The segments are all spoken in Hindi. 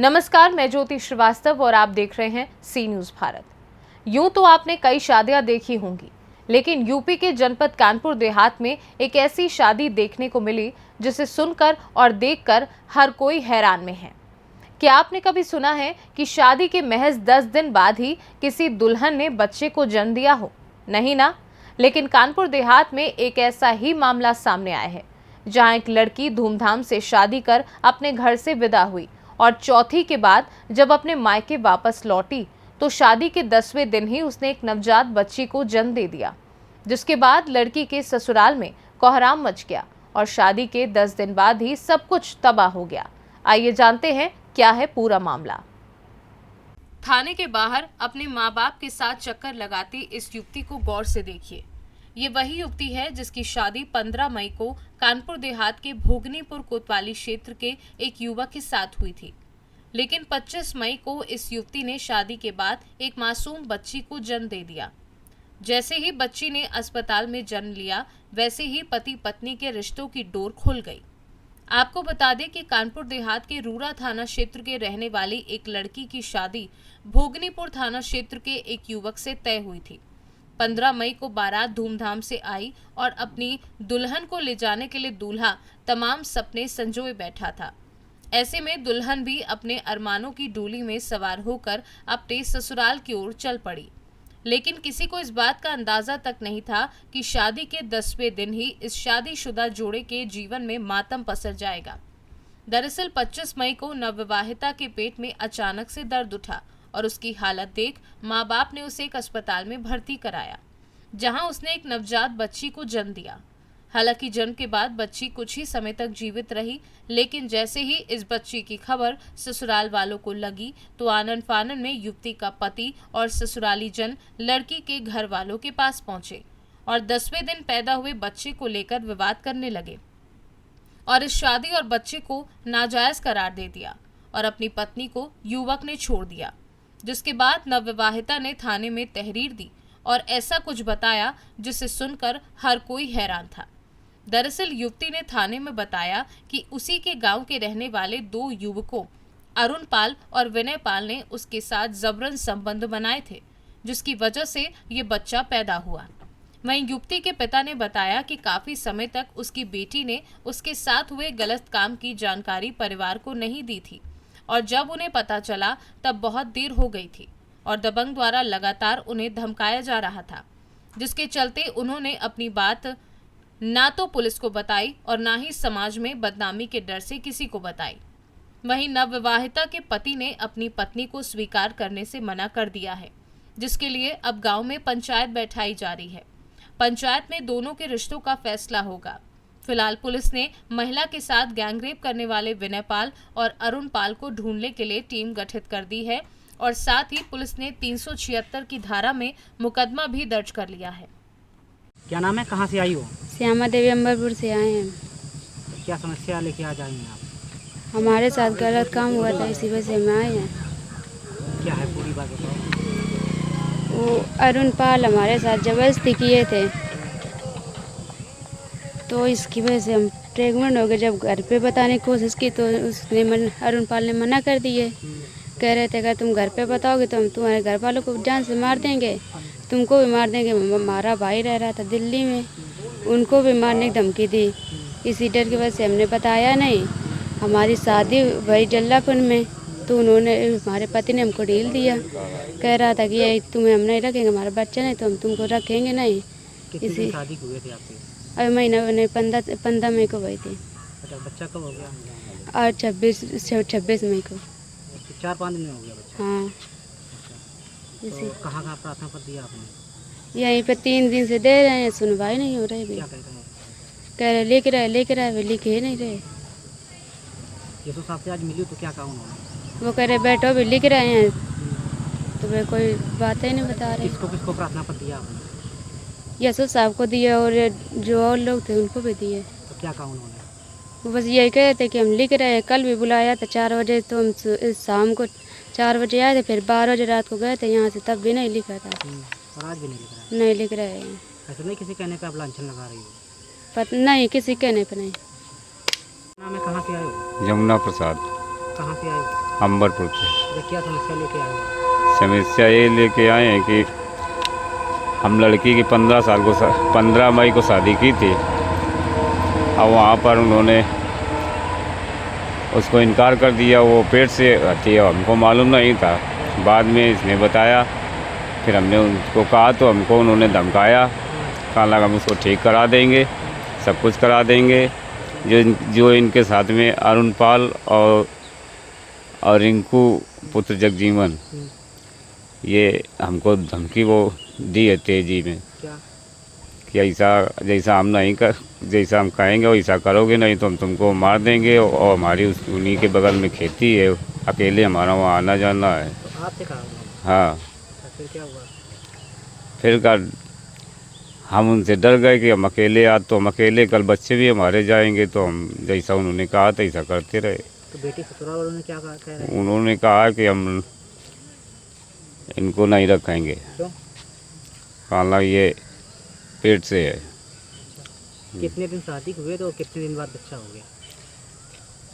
नमस्कार, मैं ज्योति श्रीवास्तव और आप देख रहे हैं सी न्यूज भारत। यूं तो आपने कई शादियां देखी होंगी, लेकिन यूपी के जनपद कानपुर देहात में एक ऐसी शादी देखने को मिली जिसे सुनकर और देखकर हर कोई हैरान में है। क्या आपने कभी सुना है कि शादी के महज 10 दिन बाद ही किसी दुल्हन ने बच्चे को जन्म दिया हो? नहीं ना। लेकिन कानपुर देहात में एक ऐसा ही मामला सामने आया है, जहां एक लड़की धूमधाम से शादी कर अपने घर से विदा हुई और चौथी के बाद जब अपने मायके वापस लौटी तो शादी के 10वें दिन ही उसने एक नवजात बच्ची को जन्म दे दिया, जिसके बाद लड़की के ससुराल में कोहराम मच गया और शादी के 10 दिन बाद ही सब कुछ तबाह हो गया। आइए जानते हैं क्या है पूरा मामला। थाने के बाहर अपने माँ बाप के साथ चक्कर लगाती इस युवती को गौर से देखिए। ये वही युवती है जिसकी शादी 15 मई को कानपुर देहात के भोगनीपुर कोतवाली क्षेत्र के एक युवक के साथ हुई थी। लेकिन 25 मई को इस युवती ने शादी के बाद एक मासूम बच्ची को जन्म दे दिया। जैसे ही बच्ची ने अस्पताल में जन्म लिया, वैसे ही पति पत्नी के रिश्तों की डोर खुल गई। आपको बता दें कि कानपुर देहात के रूरा थाना क्षेत्र के रहने वाली एक लड़की की शादी भोगनीपुर थाना क्षेत्र के एक युवक से तय हुई थी। 15 मई को बारात धूमधाम से आई और अपनी दुल्हन को ले जाने के लिए दूल्हा तमाम सपने संजोए बैठा था। ऐसे में दुल्हन भी अपने अरमानों की डोली में सवार होकर अपने ससुराल की ओर चल पड़ी। लेकिन किसी को इस बात का अंदाजा तक नहीं था कि शादी के 10वें दिन ही इस शादीशुदा जोड़े के जीवन में मातम पसर जाएगा। दरअसल 25 मई को नवविवाहिता के पेट में अचानक से दर्द उठा और उसकी हालत देख माँ बाप ने उसे एक अस्पताल में भर्ती कराया, जहां उसने एक नवजात बच्ची को जन्म दिया। हालांकि जन्म के बाद बच्ची कुछ ही समय तक जीवित रही, लेकिन जैसे ही इस बच्ची की खबर ससुराल वालों को लगी तो आनन फानन में युवती का पति और ससुराली जन लड़की के घर वालों के पास पहुंचे और 10वें दिन पैदा हुए बच्चे को लेकर विवाद करने लगे और इस शादी और बच्चे को नाजायज करार दे दिया और अपनी पत्नी को युवक ने छोड़ दिया। जिसके बाद नवविवाहिता ने थाने में तहरीर दी और ऐसा कुछ बताया जिसे सुनकर हर कोई हैरान था। दरअसल युवती ने थाने में बताया कि उसी के गांव के रहने वाले 2 युवकों अरुण पाल और विनय पाल ने उसके साथ जबरन संबंध बनाए थे, जिसकी वजह से ये बच्चा पैदा हुआ। वहीं युवती के पिता ने बताया कि काफी समय तक उसकी बेटी ने उसके साथ हुए गलत काम की जानकारी परिवार को नहीं दी थी और जब उन्हें पता चला तब बहुत देर हो गई थी और दबंग द्वारा लगातार उन्हें धमकाया जा रहा था, जिसके चलते उन्होंने अपनी बात ना तो पुलिस को बताई और ना ही समाज में बदनामी के डर से किसी को बताई। वहीं नवविवाहिता के पति ने अपनी पत्नी को स्वीकार करने से मना कर दिया है, जिसके लिए अब गांव में पंचायत बैठाई जा रही है। पंचायत में दोनों के रिश्तों का फैसला होगा। फिलहाल पुलिस ने महिला के साथ गैंगरेप करने वाले विनय पाल और अरुण पाल को ढूंढने के लिए टीम गठित कर दी है और साथ ही पुलिस ने 376 की धारा में मुकदमा भी दर्ज कर लिया है। क्या नाम है, कहाँ से आई हो? श्यामा देवी अंबरपुर से आए हैं। तो क्या समस्या लेके आ जाएंगे आप? हमारे साथ गलत काम हुआ था, इसी वजह से हम आए हैं। क्या है पूरी बात बताओ। वो अरुण पाल हमारे साथ जबरदस्ती किए थे, तो इसकी वजह से हम प्रेग्नेंट हो गए। जब घर पे बताने की कोशिश की तो अरुण पाल ने मना कर दिए। कह रहे थे अगर तुम घर पे बताओगे तो हम तुम्हारे घर वालों को जान से मार देंगे, तुमको भी मार देंगे। हमारा भाई रह रहा था दिल्ली में, उनको भी मारने की धमकी दी। इसी डर की वजह से हमने बताया नहीं। हमारी शादी वही जल्लापुर में, तो उन्होंने हमारे पति ने हमको डील दिया। कह रहा था कि ये तुम्हें हम नहीं रखेंगे, हमारा बच्चा नहीं तो हम तुमको रखेंगे नहीं। इसी शादी हुए थे आपके? अभी महीना नहीं, 15 मई को हुई थी। अच्छा, बच्चा कब हो गया? और 26 मई को। 4-5 दिन में हो गया बच्चा? हाँ। तो कहाँ प्रार्थना पत्र दिया आपने? यहीं पे 3 दिन से दे रहे हैं, सुनवाई नहीं हो रही। क्या कह रहे हैं? कह रहे लेके रहे, लिखे ही नहीं रहे। यीशु साहब से आज मिली तो क्या कहा उन्होंने? वो कह रहे बैठो भी लिख रहे हैं, तो वे कोई बातें नहीं बता रहे। किसको प्रार्थना पत्र दिया आपने? यीशु साहब को दिए और जो और लोग थे उनको भी दिए। तो क्या कहा उन्होंने? वो बस यही कह रहे थे कि हम लिख रहे हैं। कल भी बुलाया था 4 बजे, तो हम शाम को 4 बजे आए थे, फिर 12 बजे रात को गए थे यहाँ से, तब भी नहीं लिखा था। और आज भी नहीं लिख रहा है? नहीं लिख रहे हैं। ऐसा नहीं किसी कहने पे आप लांछन लगा रही हो? नहीं, किसी कहने पे नहीं। नाम है, कहाँ से आए हो? यमुना प्रसाद। कहाँ से आए हो? अंबरपुर से। तो क्या समस्या लेके आए हो? समस्या ये लेके आए हैं कि हम लड़की की 15 मई को शादी की थी। अब वहाँ पर उन्होंने उसको इनकार कर दिया, वो पेट से हटी है, हमको मालूम नहीं था। बाद में इसने बताया, फिर हमने उनको कहा तो हमको उन्होंने धमकाया, कहा लगा हम उसको ठीक करा देंगे, सब कुछ करा देंगे। जो इनके साथ में अरुण पाल और रिंकू पुत्र जगजीवन, ये हमको धमकी वो दी है तेजी में क्या? कि जैसा हम कहेंगे वैसा करोगे, नहीं तो हम तुमको मार देंगे। और हमारी उन्हीं के बगल में खेती है, अकेले हमारा वहाँ आना जाना है। तो आपसे कहा उन्होंने? हाँ। तो फिर क्या हुआ? फिर हम उनसे डर गए कि हम अकेले कल बच्चे भी हमारे जाएंगे, तो हम जैसा उन्होंने कहा तैसा करते रहे। तो बेटी ससुराल वालों ने क्या कहा, कह रहे हैं? उन्होंने कहा कि हम इनको नहीं रखेंगे, क्यों? कहा ये पेट से है। कितने दिन शादी हुए तो कितने दिन बाद बच्चा हो गया?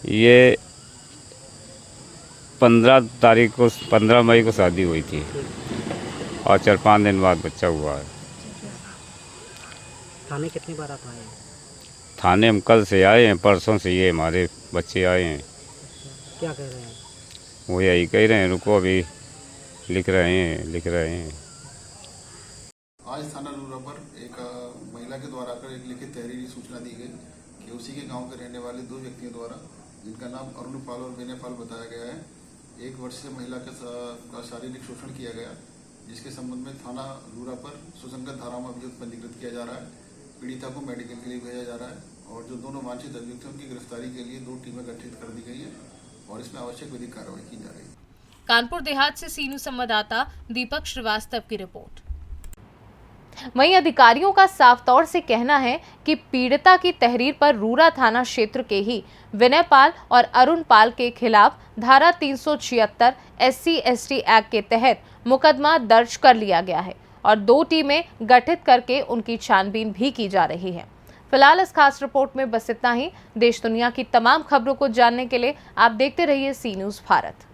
ये 15 मई को शादी हुई थी और 4-5 दिन बाद बच्चा हुआ है। थाने कितनी बार आप आए हैं? थाने हम कल से आए हैं, परसों से ये हमारे बच्चे आए हैं। क्या कह रहे हैं? वो यही कह रहे हैं, रुको अभी लिख रहे हैं। आज थाना लूरा पर एक महिला के द्वारा आकर एक लिखित तहरीरी सूचना दी गई कि उसी के गांव के रहने वाले 2 व्यक्तियों द्वारा, जिनका नाम अरुण पाल और विनय पाल बताया गया है, 1 वर्ष से महिला का शारीरिक शोषण किया गया, जिसके संबंध में थाना लूरा पर सुसंगत धाराओं में अभियुक्त पंजीकृत किया जा रहा है। पीड़िता को मेडिकल के लिए भेजा जा रहा है और जो दोनों वांछित अभियुक्त हैं उनकी गिरफ्तारी के लिए 2 टीमें गठित कर दी गई है और इसमें आवश्यक विधिक कार्रवाई की जा रही है। कानपुर देहात से सी न्यूज़ संवाददाता दीपक श्रीवास्तव की रिपोर्ट। वहीं अधिकारियों का साफ तौर से कहना है कि पीड़िता की तहरीर पर रूरा थाना क्षेत्र के ही विनय पाल और अरुण पाल के खिलाफ धारा 376 SC/ST एक्ट के तहत मुकदमा दर्ज कर लिया गया है और 2 टीमें गठित करके उनकी छानबीन भी की जा रही है। फिलहाल इस खास रिपोर्ट में बस इतना ही। देश दुनिया की तमाम खबरों को जानने के लिए आप देखते रहिए सी न्यूज़ भारत।